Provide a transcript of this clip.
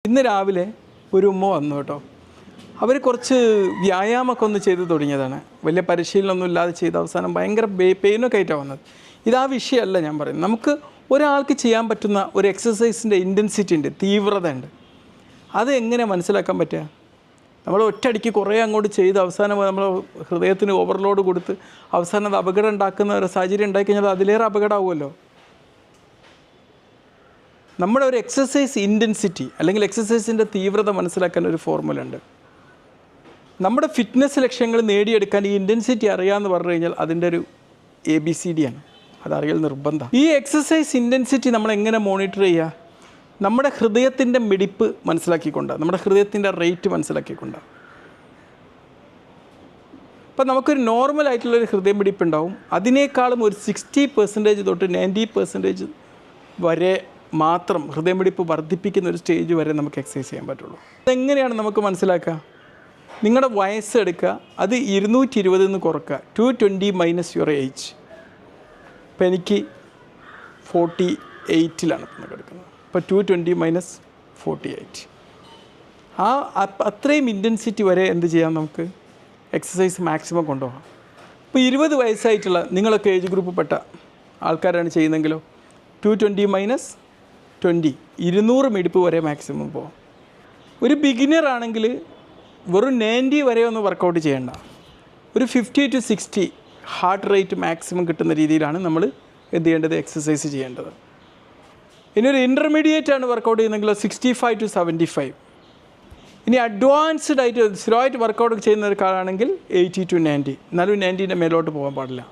ഇന്ന് രാവിലെ ഒരു ഉമ്മ വന്നു കേട്ടോ. അവർ കുറച്ച് വ്യായാമമൊക്കെ ഒന്ന് ചെയ്ത് തുടങ്ങിയതാണ്. വലിയ പരിശീലനമൊന്നും ഇല്ലാതെ ചെയ്ത് അവസാനം ഭയങ്കര പെയിനൊക്കെ ആയിട്ടാണ് വന്നത്. ഇതാ വിഷയമല്ല ഞാൻ പറയുന്നത്. നമുക്ക് ഒരാൾക്ക് ചെയ്യാൻ പറ്റുന്ന ഒരു എക്സസൈസിൻ്റെ ഇൻറ്റൻസിറ്റി ഉണ്ട്, തീവ്രത ഉണ്ട്. അത് എങ്ങനെ മനസ്സിലാക്കാൻ പറ്റുക? നമ്മൾ ഒറ്റയടിക്ക് കുറേ അങ്ങോട്ട് ചെയ്ത് അവസാനം നമ്മൾ ഹൃദയത്തിന് ഓവർലോഡ് കൊടുത്ത് അവസാനം അത് അപകടം ഉണ്ടാക്കുന്ന ഒരു സാഹചര്യം ഉണ്ടായിക്കഴിഞ്ഞാൽ അതിലേറെ അപകടമാവുമല്ലോ. നമ്മുടെ ഒരു എക്സസൈസ് ഇൻറ്റൻസിറ്റി അല്ലെങ്കിൽ എക്സസൈസിൻ്റെ തീവ്രത മനസ്സിലാക്കാൻ ഒരു ഫോർമുല ഉണ്ട്. നമ്മുടെ ഫിറ്റ്നസ് ലക്ഷ്യങ്ങൾ നേടിയെടുക്കാൻ ഈ ഇൻറ്റൻസിറ്റി അറിയാമെന്ന് പറഞ്ഞു കഴിഞ്ഞാൽ അതിൻ്റെ ഒരു ABCD ആണ്. അതറിയൽ നിർബന്ധം. ഈ എക്സസൈസ് ഇൻറ്റൻസിറ്റി നമ്മൾ എങ്ങനെ മോണിറ്റർ ചെയ്യുക? നമ്മുടെ ഹൃദയത്തിൻ്റെ മിടിപ്പ് മനസ്സിലാക്കിക്കൊണ്ടാണ്, നമ്മുടെ ഹൃദയത്തിൻ്റെ റേറ്റ് മനസ്സിലാക്കിക്കൊണ്ടാണ്. ഇപ്പം നമുക്കൊരു നോർമലായിട്ടുള്ളൊരു ഹൃദയം മിടിപ്പ് ഉണ്ടാവും. അതിനേക്കാളും ഒരു 60% തൊട്ട് 90% വരെ മാത്രം ഹൃദയമിടിപ്പ് വർദ്ധിപ്പിക്കുന്ന ഒരു സ്റ്റേജ് വരെ നമുക്ക് എക്സസൈസ് ചെയ്യാൻ പറ്റുള്ളൂ. അതെങ്ങനെയാണ് നമുക്ക് മനസ്സിലാക്കുക? നിങ്ങളുടെ വയസ്സ് എടുക്കുക, അത് 220 നിന്ന് കുറക്കുക, 220 മൈനസ് യുവർ ഏജ്. ഇപ്പം എനിക്ക് 48 ഇപ്പം കിടക്കുന്നത്. ഇപ്പോൾ 220 മൈനസ് 48, അത്രയും ഇൻറ്റൻസിറ്റി വരെ എന്ത് ചെയ്യാം, നമുക്ക് എക്സസൈസ് മാക്സിമം കൊണ്ടുപോകാം. ഇപ്പോൾ 20 വയസ്സായിട്ടുള്ള നിങ്ങളൊക്കെ ഏജ് ഗ്രൂപ്പ് പെട്ട ആൾക്കാരാണ് ചെയ്യുന്നതെങ്കിലോ 220 മൈനസ് 20, 200 മിടിപ്പ് വരെ മാക്സിമം പോകാം. ഒരു ബിഗിനർ ആണെങ്കിൽ വെറും 90 വരെ ഒന്നും വർക്കൗട്ട് ചെയ്യേണ്ട, ഒരു 50 to 60 ഹാർട്ട് റേറ്റ് മാക്സിമം കിട്ടുന്ന രീതിയിലാണ് നമ്മൾ എന്ത് ചെയ്യേണ്ടത്, എക്സസൈസ് ചെയ്യേണ്ടത്. ഇനി ഒരു ഇൻ്റർമീഡിയറ്റ് ആണ് വർക്കൗട്ട് ചെയ്യുന്നതെങ്കിൽ 65 to 75. ഇനി അഡ്വാൻസ്ഡ് ആയിട്ട് സ്ലോ ആയിട്ട് വർക്കൗട്ട് ചെയ്യുന്ന ഒരാളാണെങ്കിൽ 80 to 90, എന്നാലും 90ൻ്റെ മേലോട്ട് പോകാൻ പാടില്ല.